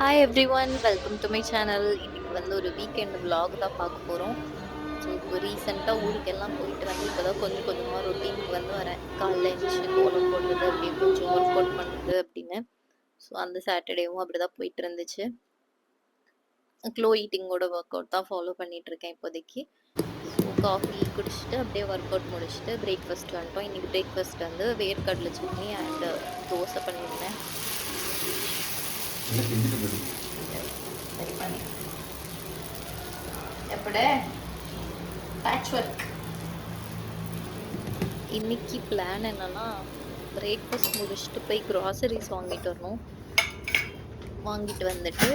Hi everyone, welcome to my channel. இன்னைக்கு வந்து ஒரு வீக்கெண்ட் vlog தான் பார்க்க போகிறோம். ஸோ இப்போ ரீசெண்டாக ஊருக்கெல்லாம் போயிட்டு வந்து இப்போ தான் கொஞ்சம் கொஞ்சமாக ரொட்டீனுக்கு வந்து வரேன். காலைல எழுந்திரிச்சு கோலம் போடுறது, அப்படியே கொஞ்சம் ஒர்க் அவுட் பண்ணுறது அப்படின்னு. ஸோ அந்த சாட்டர்டேவும் அப்படி தான் போயிட்டு இருந்துச்சு. க்ளோ ஈட்டிங்கோட ஒர்க் அவுட் தான் ஃபாலோ பண்ணிட்டு இருக்கேன் இப்போதைக்கு. ஸோ காஃபி குடிச்சிட்டு அப்படியே ஒர்க் அவுட் முடிச்சுட்டு பிரேக்ஃபாஸ்ட் வந்துட்டோம். இன்னைக்கு பிரேக்ஃபாஸ்ட் வந்து வேர்க்கடலை சட்னி அண்ட் தோசை பண்ணியிருந்தேன். சரி பண்ணி எப்படி பேட்ச் ஒர்க். இன்னைக்கு பிளான் என்னன்னா, பிரேக்ஃபாஸ்ட் முடிச்சுட்டு போய் க்ராசரிஸ் வாங்கிட்டு வரணும். வாங்கிட்டு வந்துட்டு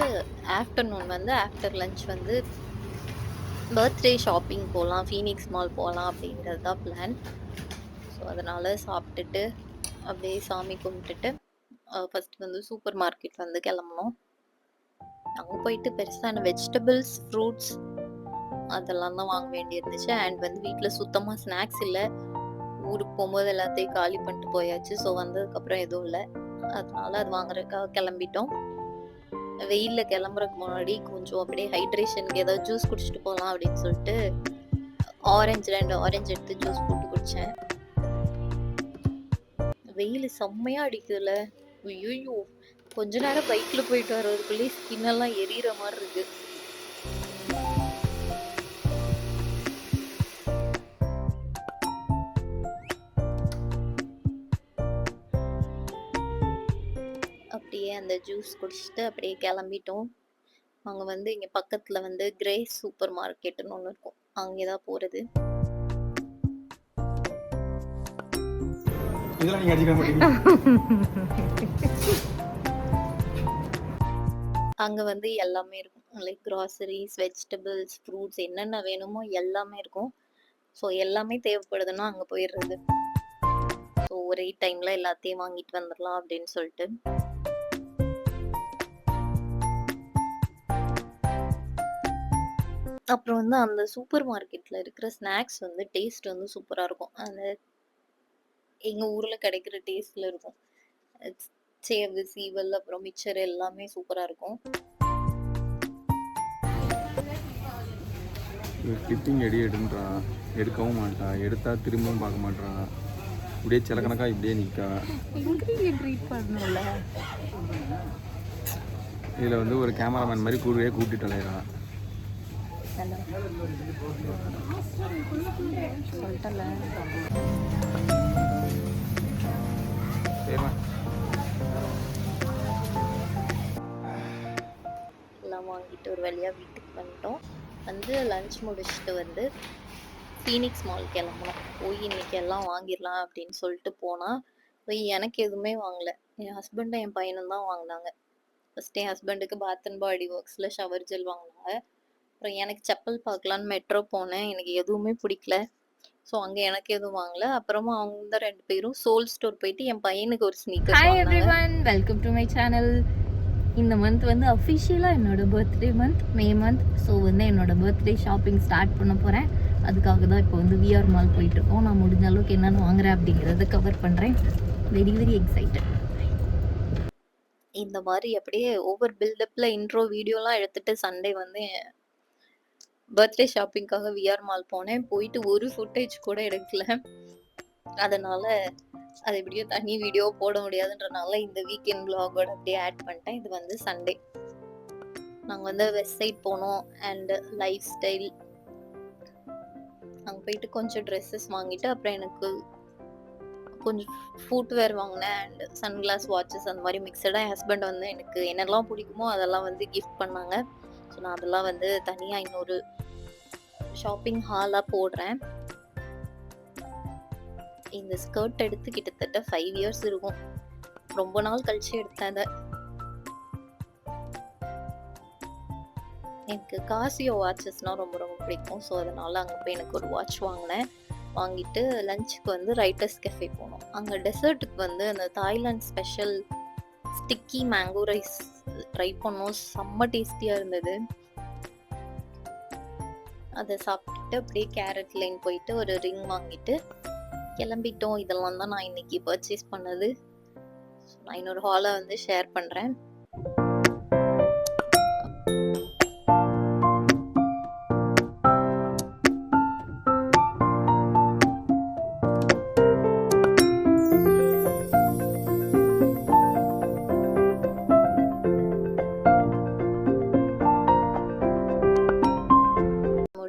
ஆஃப்டர்நூன் வந்து ஆஃப்டர் லஞ்ச் வந்து பர்த்டே ஷாப்பிங் போகலாம், ஃபீனிக்ஸ் மால் போகலாம் அப்படிங்கிறது தான் பிளான். ஸோ அதனால் சாப்பிட்டுட்டு அப்படியே சாமி கும்பிட்டுட்டு ஃபஸ்ட் வந்து சூப்பர் மார்க்கெட் வந்து கிளம்பணும். அங்கே போயிட்டு பெருசான வெஜிடபிள்ஸ், ஃப்ரூட்ஸ் அதெல்லாம் தான் வாங்க வேண்டியிருந்துச்சு. அண்ட் வந்து வீட்டில் சுத்தமாக ஸ்நாக்ஸ் இல்லை. ஊருக்கு போகும்போது எல்லாத்தையும் காலி பண்ணிட்டு போயாச்சு. ஸோ வந்ததுக்கப்புறம் எதுவும் இல்லை. அதனால அது வாங்குறதுக்காக கிளம்பிட்டோம். வெயிலில் கிளம்புறதுக்கு முன்னாடி கொஞ்சம் அப்படியே ஹைட்ரேஷனுக்கு ஏதாவது ஜூஸ் குடிச்சிட்டு போகலாம் அப்படின்னு சொல்லிட்டு 2 ஆரஞ்சு எடுத்து ஜூஸ் போட்டு குடித்தேன். வெயில் செம்மையாக அடிக்குதுல்ல. ஐயோ, கொஞ்ச நேரம் பைக்கில் போயிட்டு வர்றதுக்குள்ளேயே ஸ்கின்னெல்லாம் எரியிற மாதிரி இருக்கு. அப்படியே அந்த ஜூஸ் குடிச்சிட்டு அப்படியே கிளம்பிட்டோம். அங்கே வந்து இங்கே பக்கத்தில் வந்து கிரேஸ் சூப்பர் மார்க்கெட்டுன்னு ஒன்று இருக்கும். அங்கே தான் போகிறது. இதெல்லாம் நீங்க அடிக்க மாட்டீங்க. அங்கே வந்து எல்லாமே இருக்கும். லைக் கிராசரிஸ், வெஜிடபிள்ஸ், ஃப்ரூட்ஸ் என்னென்ன வேணுமோ எல்லாமே இருக்கும். ஸோ எல்லாமே தேவைப்படுதுன்னா அங்கே போயிடுறது. ஸோ ஒரே டைமில் எல்லாத்தையும் வாங்கிட்டு வந்துடலாம் அப்படின்னு சொல்லிட்டு. அப்புறம் வந்து அந்த சூப்பர் மார்க்கெட்டில் இருக்கிற ஸ்நாக்ஸ் வந்து டேஸ்ட் வந்து சூப்பராக இருக்கும். அந்த எங்கள் ஊரில் கிடைக்கிற டேஸ்ட்டில் இருக்கும். சேவு, சீவல், அப்புறம் மிக்சர் எல்லாமே சூப்பராக இருக்கும். கிளிப்பிங் எடுன்றா, எடுக்கவும் மாட்டா, எடுத்தா திரும்பவும் பார்க்க மாட்டா, இப்படியே சிலக்கணக்கா இப்படியே நிற்கா. இதில் வந்து ஒரு கேமராமேன் மாதிரி கூடவே கூட்டிட்டு அலையிறா. எல்லாம் வாங்கிட்டு ஒரு வழியாக வீட்டுக்கு வந்துட்டோம். வந்து லஞ்ச் முடிச்சுட்டு வந்து ஃபீனிக்ஸ் மால் கிளம்பணும். போய் இன்னைக்கு எல்லாம் வாங்கிடலாம் அப்படின்னு சொல்லிட்டு போனால் போய் எனக்கு எதுவுமே வாங்கலை. என் ஹஸ்பண்டும் என் பையனும் தான் வாங்கினாங்க. ஃபஸ்ட்டு என் ஹஸ்பண்டுக்கு பாத் அண்ட் பாடி ஒர்க்ஸில் ஷவர் ஜெல் வாங்கினாங்க. அப்புறம் எனக்கு செப்பல் பார்க்கலான்னு மெட்ரோ போனேன். எனக்கு எதுவுமே பிடிக்கல. ஸோ அங்கே எனக்கு எதுவும் வாங்கலை. அப்புறமா அவங்க 2 பேரும் சோல் ஸ்டோர் போயிட்டு என் பையனுக்கு ஒரு ஸ்னீக்கர் ஹாய் வாங்கினாங்க. Everyone, welcome to my channel. இந்த மந்த் வந்து அஃபிஷியலாக என்னோட birthday month, May month. So வந்து என்னோட பர்த்டே ஷாப்பிங் ஸ்டார்ட் பண்ண போகிறேன். அதுக்காக தான் இப்போ வந்து விஆர் மால் போயிட்டுருக்கோம். நான் முடிஞ்ச அளவுக்கு என்னென்ன வாங்குறேன் அப்படிங்கிறத கவர் பண்ணுறேன். Very very excited. இந்த மாதிரி அப்படியே ஓவர் பில்டப்பில் இன்ட்ரோ வீடியோலாம் எடுத்துட்டு சண்டே வந்து பர்த்டே ஷாப்பிங்காக விஆர் மால் போனேன். போயிட்டு ஒரு ஃபுட்டேஜ் கூட எடுக்கல. அதனால அது எப்படியோ தனி வீடியோ போட முடியாதுன்றனால இந்த வீக்கெண்ட் vlogோட அப்படியே ஆட் பண்ணிட்டேன். இது வந்து சண்டே. நாங்கள் வந்து வெஸ்ட் சைட் போனோம். அண்ட் லைஃப் ஸ்டைல் அங்கே போயிட்டு கொஞ்சம் ட்ரெஸ்ஸஸ் வாங்கிட்டு அப்புறம் எனக்கு கொஞ்சம் ஃபுட்வேர் வாங்கினேன். அண்ட் சன்கிளாஸ், வாட்சஸ் அந்த மாதிரி மிக்சடாக என் ஹஸ்பண்ட் வந்து எனக்கு என்னெல்லாம் பிடிக்குமோ அதெல்லாம் வந்து கிஃப்ட் பண்ணாங்க. ஸோ நான் அதெல்லாம் வந்து தனியாக இன்னொரு ஷாப்பிங் ஹாலாக போடுறேன். இந்த ஸ்கர்ட் எடுத்து கிட்டத்தட்ட 5 இயர்ஸ் இருக்கும். ரொம்ப நாள் கழிச்சு எடுத்தேன் அதை. எனக்கு காசியோ வாட்சஸ்னால் ரொம்ப ரொம்ப பிடிக்கும். ஸோ அதனால் அங்கே போய் எனக்கு ஒரு வாட்ச் வாங்கினேன். வாங்கிட்டு லஞ்சுக்கு வந்து ரைட்டர்ஸ் கெஃபே போனோம். அங்கே டெசர்ட்டுக்கு வந்து அந்த Thailand special sticky mango rice try பண்ணோம். செம்ம டேஸ்டியாக இருந்தது. அதை சாப்பிட்டுட்டு அப்படியே கேரட் லைன் போயிட்டு ஒரு ரிங் வாங்கிட்டு கிளம்பிட்டோம். இதெல்லாம் தான் நான் இன்னைக்கு பர்ச்சேஸ் பண்ணது. நான் இன்னொரு ஹாலை வந்து ஷேர் பண்ணுறேன்.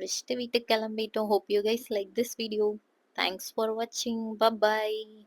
முடிச்சுட்டு வீட்டுக்கு கிளம்பிட்டோம். Hope you guys like this video. Thanks for வாட்சிங். பை.